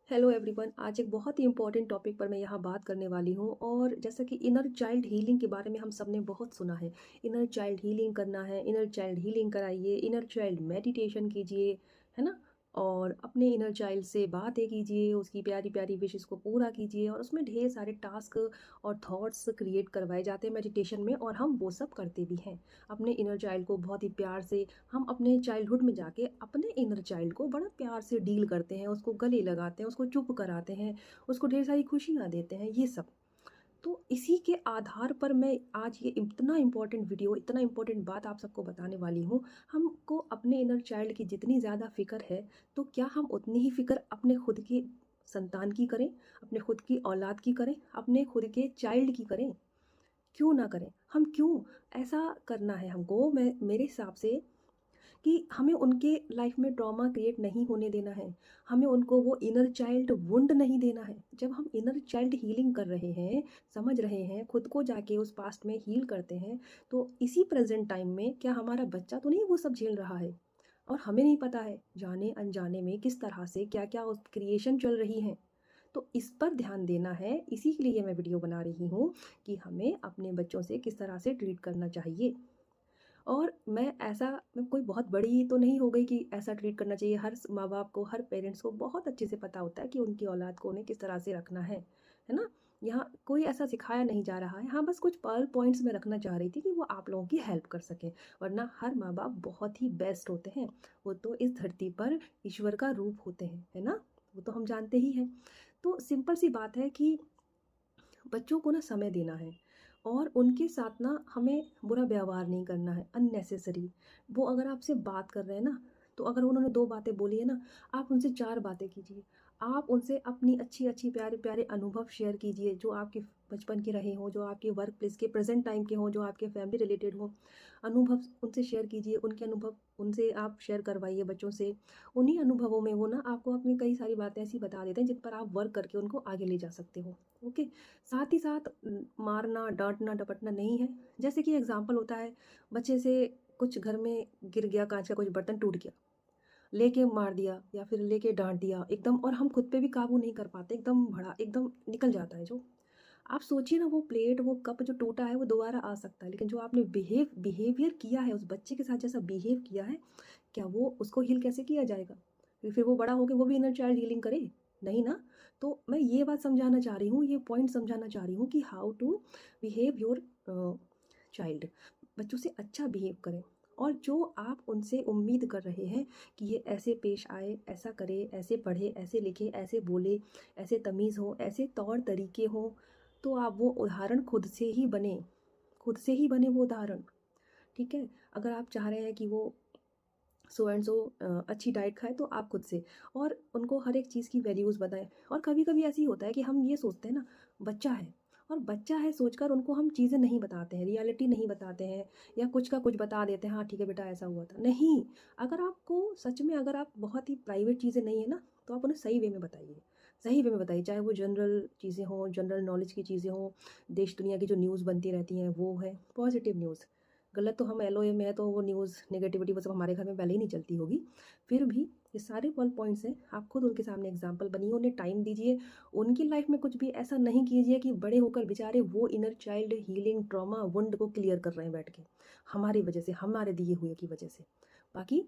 Hello everyone. आज एक बहुत ही इंपॉर्टेंट टॉपिक पर मैं यहाँ बात करने वाली हूँ। और जैसा कि इनर चाइल्ड हीलिंग के बारे में हम सब ने बहुत सुना है। इनर चाइल्ड हीलिंग करना है, इनर चाइल्ड हीलिंग कराइए, इनर चाइल्ड मेडिटेशन कीजिए, है ना। और अपने इनर चाइल्ड से बातें कीजिए, उसकी प्यारी प्यारी विशेस को पूरा कीजिए। और उसमें ढेर सारे टास्क और थॉट्स क्रिएट करवाए जाते हैं मेडिटेशन में, और हम वो सब करते भी हैं। अपने इनर चाइल्ड को बहुत ही प्यार से हम अपने चाइल्डहुड में जाके अपने इनर चाइल्ड को बड़ा प्यार से डील करते हैं, उसको गले लगाते हैं, उसको चुप कराते हैं, उसको ढेर सारी खुशियाँ देते हैं, ये सब। तो इसी के आधार पर मैं आज ये इतना इम्पोर्टेंट वीडियो, इतना इम्पोर्टेंट बात आप सबको बताने वाली हूँ। हमको अपने इनर चाइल्ड की जितनी ज़्यादा फ़िक्र है, तो क्या हम उतनी ही फ़िक्र अपने खुद की संतान की करें, अपने खुद की औलाद की करें, अपने खुद के चाइल्ड की करें? क्यों ना करें? हम क्यों ऐसा करना है हमको? मैं मेरे हिसाब से कि हमें उनके लाइफ में ट्रॉमा क्रिएट नहीं होने देना है। हमें उनको वो इनर चाइल्ड वुंड नहीं देना है। जब हम इनर चाइल्ड हीलिंग कर रहे हैं, समझ रहे हैं, खुद को जाके उस पास्ट में हील करते हैं, तो इसी प्रेजेंट टाइम में क्या हमारा बच्चा तो नहीं वो सब झेल रहा है? और हमें नहीं पता है जाने अनजाने में किस तरह से क्या क्या उस क्रिएशन चल रही हैं। तो इस पर ध्यान देना है। इसी के लिए मैं वीडियो बना रही हूँ कि हमें अपने बच्चों से किस तरह से ट्रीट करना चाहिए। और मैं कोई बहुत बड़ी तो नहीं हो गई कि ऐसा ट्रीट करना चाहिए। हर माँ बाप को, हर पेरेंट्स को बहुत अच्छे से पता होता है कि उनकी औलाद को उन्हें किस तरह से रखना है ना। यहाँ कोई ऐसा सिखाया नहीं जा रहा है। हाँ, बस कुछ पर्ल पॉइंट्स में रखना चाह रही थी कि वो आप लोगों की हेल्प कर सकें। वरना हर माँ बाप बहुत ही बेस्ट होते हैं। वो तो इस धरती पर ईश्वर का रूप होते हैं, है ना। वो तो हम जानते ही हैं। तो सिंपल सी बात है कि बच्चों को ना समय देना है, और उनके साथ ना हमें बुरा व्यवहार नहीं करना है अननेसेसरी। वो अगर आपसे बात कर रहे हैं ना, तो अगर उन्होंने 2 बातें बोली है ना, आप उनसे 4 बातें कीजिए। आप उनसे अपनी अच्छी अच्छी प्यारे प्यारे अनुभव शेयर कीजिए, जो आपके बचपन के रहे हों, जो आपके वर्क प्लेस के प्रेजेंट टाइम के हों, जो आपके फैमिली रिलेटेड हों। अनुभव उनसे शेयर कीजिए, उनके अनुभव उनसे आप शेयर करवाइए बच्चों से। उन्हीं अनुभवों में वो ना आपको अपनी कई सारी बातें ऐसी बता देते हैं जिन पर आप वर्क करके उनको आगे ले जा सकते हो। ओके। साथ ही साथ मारना, डाँटना, डपटना नहीं है। जैसे कि एग्ज़ाम्पल होता है, बच्चे से कुछ घर में गिर गया, काँच का कुछ बर्तन टूट गया, लेके मार दिया या फिर लेके डाँट दिया एकदम, और हम खुद पे भी काबू नहीं कर पाते, एकदम भड़ा एकदम निकल जाता है जो। आप सोचिए ना, वो प्लेट, वो कप जो टूटा है वो दोबारा आ सकता है, लेकिन जो आपने बिहेवियर किया है, उस बच्चे के साथ जैसा बिहेव किया है, क्या वो उसको हील कैसे किया जाएगा? फिर वो बड़ा होके वो भी इनर चाइल्ड हीलिंग करे? नहीं ना। तो मैं ये बात समझाना चाह रही हूँ, ये पॉइंट समझाना चाह रही हूँ कि how to behave your child. बच्चों से अच्छा बिहेव करें। और जो आप उनसे उम्मीद कर रहे हैं कि ये ऐसे पेश आए, ऐसा करे, ऐसे पढ़े, ऐसे लिखे, ऐसे बोले, ऐसे तमीज़ हो, ऐसे तौर तरीके हों, तो आप वो उदाहरण खुद से ही बने। खुद से ही बने वो उदाहरण। ठीक है। अगर आप चाह रहे हैं कि वो सो एंड सो अच्छी डाइट खाए, तो आप खुद से। और उनको हर एक चीज़ की वैल्यूज़ बताएं। और कभी कभी ऐसे ही होता है कि हम ये सोचते हैं ना, बच्चा है, और बच्चा है सोचकर उनको हम चीज़ें नहीं बताते हैं, रियलिटी नहीं बताते हैं, या कुछ का कुछ बता देते हैं, हाँ ठीक है बेटा ऐसा हुआ था। नहीं। अगर आपको सच में, अगर आप बहुत ही प्राइवेट चीज़ें नहीं है ना, तो आप उन्हें सही वे में बताइए। सही वे में बताइए, चाहे वो जनरल चीज़ें हों, जनरल नॉलेज की चीज़ें हों, देश दुनिया की जो न्यूज़ बनती रहती हैं वो है पॉजिटिव न्यूज़। गलत तो हम एलओए में है, तो वो न्यूज़ नेगेटिविटी वो सब हमारे घर में पहले ही नहीं चलती होगी। फिर भी ये सारे पल पॉइंट्स हैं, आप खुद उनके सामने एग्जाम्पल बनिए, उन्हें टाइम दीजिए। उनकी लाइफ में कुछ भी ऐसा नहीं कीजिए कि बड़े होकर बेचारे वो inner child healing trauma wound को क्लियर कर रहे हैं बैठ के, हमारी वजह से, हमारे दिए हुए की वजह से। बाकी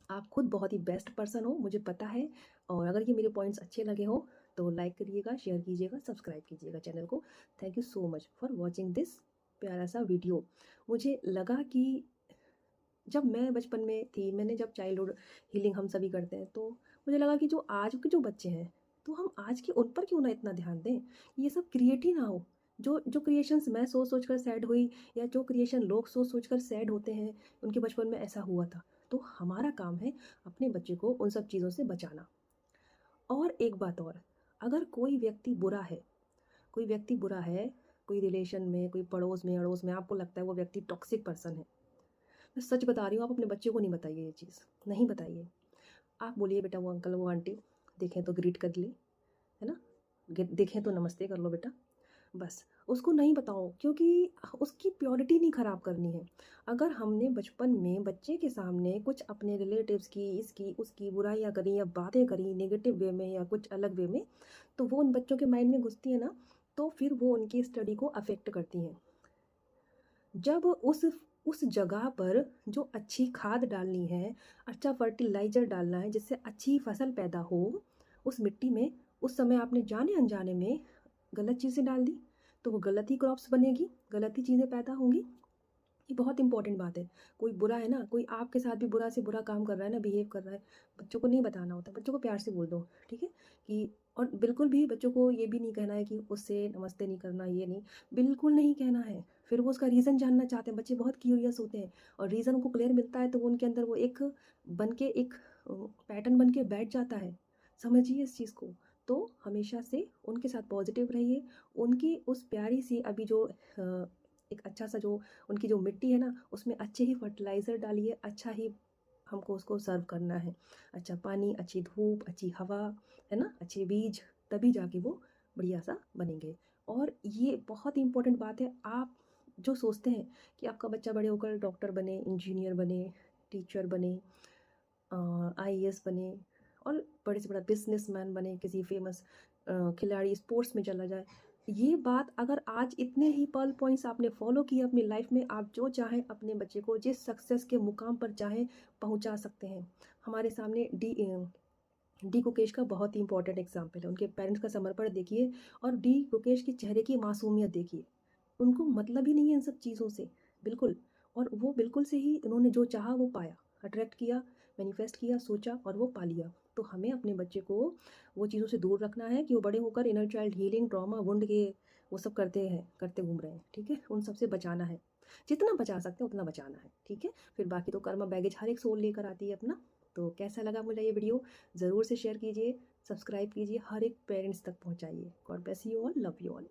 आप खुद बहुत ही बेस्ट पर्सन हो, मुझे पता है। और अगर ये मेरे पॉइंट्स अच्छे लगे हो, तो लाइक करिएगा, शेयर कीजिएगा, सब्सक्राइब कीजिएगा चैनल को। Thank you so much for watching this प्यारा सा वीडियो। मुझे लगा कि जब मैं बचपन में थी, मैंने जब चाइल्डहुड हीलिंग हम सभी करते हैं, तो मुझे लगा कि जो आज के जो बच्चे हैं, तो हम आज के उन पर क्यों ना इतना ध्यान दें, ये सब क्रिएट ही ना हो। जो जो क्रिएशंस मैं सोच सोच कर सैड हुई, या जो क्रिएशन लोग सोच सोच कर सैड होते हैं, उनके बचपन में ऐसा हुआ था, तो हमारा काम है अपने बच्चे को उन सब चीज़ों से बचाना। और एक बात और, अगर कोई व्यक्ति बुरा है, कोई व्यक्ति बुरा है, कोई रिलेशन में, कोई पड़ोस में अड़ोस में, आपको लगता है वो व्यक्ति टॉक्सिक पर्सन है, मैं सच बता रही हूँ, आप अपने बच्चे को नहीं बताइए ये चीज़, नहीं बताइए। आप बोलिए बेटा वो अंकल वो आंटी देखें तो ग्रीट कर ले, है ना। देखें तो नमस्ते कर लो बेटा। बस उसको नहीं बताओ, क्योंकि उसकी प्योरिटी नहीं ख़राब करनी है। अगर हमने बचपन में बच्चे के सामने कुछ अपने रिलेटिव्स की, इसकी, उसकी बुराइयाँ करी या बातें करी नेगेटिव वे में या कुछ अलग वे में, तो वो उन बच्चों के माइंड में घुसती है ना, तो फिर वो उनकी स्टडी को अफ़ेक्ट करती हैं। जब उस जगह पर जो अच्छी खाद डालनी है, अच्छा फर्टिलाइज़र डालना है जिससे अच्छी फसल पैदा हो उस मिट्टी में, उस समय आपने जाने-अनजाने में गलत चीज़ें डाल दी, तो वो गलत ही क्रॉप्स बनेगी, गलत ही चीज़ें पैदा होंगी। ये बहुत इंपॉर्टेंट बात है। कोई बुरा है ना, कोई आपके साथ भी बुरा से बुरा काम कर रहा है ना, बिहेव कर रहा है, बच्चों को नहीं बताना होता, बच्चों को प्यार से बोल दो, ठीक है? कि और बिल्कुल भी बच्चों को ये भी नहीं कहना है कि उससे नमस्ते नहीं करना, ये नहीं, बिल्कुल नहीं कहना है। फिर वो उसका रीज़न जानना चाहते हैं, बच्चे बहुत क्यूरियस होते हैं और रीज़न उनको क्लियर मिलता है तो वो उनके अंदर वो एक बन के एक पैटर्न बन के बैठ जाता है। समझिए इस चीज़ को। तो हमेशा से उनके साथ पॉज़िटिव रहिए, उनकी उस प्यारी सी अभी जो एक अच्छा सा जो उनकी जो मिट्टी है ना, उसमें अच्छे ही फर्टिलाइज़र डालिए, अच्छा ही हमको उसको सर्व करना है। अच्छा पानी, अच्छी धूप, अच्छी हवा, है ना? अच्छे बीज, तभी जाके वो बढ़िया-सा बनेंगे। और ये बहुत ही इम्पोर्टेंट बात है, आप जो सोचते हैं कि आपका बच्चा बड़े होकर डॉक्टर बने, इंजीनियर बने, टीचर बने, आईएएस बने और बड़े से बड़ा बिज़नेसमैन बने, किसी फ़ेमस खिलाड़ी स्पोर्ट्स में चला जाए। ये बात अगर आज इतने ही पर्ल पॉइंट्स आपने फ़ॉलो किए अपनी लाइफ़ में, आप जो चाहें अपने बच्चे को जिस सक्सेस के मुकाम पर चाहें पहुँचा सकते हैं। हमारे सामने डी गुकेश का बहुत ही इंपॉर्टेंट एग्जाम्पल है। उनके पेरेंट्स का समर्पण देखिए और डी गुकेश के चेहरे की मासूमियत देखिए। उनको मतलब ही नहीं है इन सब चीज़ों से, बिल्कुल। और वो बिल्कुल से ही उन्होंने जो चाहा वो पाया, अट्रैक्ट किया, मैनिफेस्ट किया, सोचा और वो पा लिया। तो हमें अपने बच्चे को वो चीज़ों से दूर रखना है कि वो बड़े होकर inner child healing, trauma, wound के वो सब करते घूम रहे हैं, ठीक है? उन सब से बचाना है। जितना बचा सकते हैं उतना बचाना है, ठीक है? फिर बाकी तो कर्मा बैगेज हर एक सोल लेकर आती है अपना। तो कैसा लगा मुझे ये वीडियो? ज़रूर से शेयर कीजिए, सब्सक्राइब कीजिए, हर एक पेरेंट्स तक पहुँचाइए। God bless you all, love you all.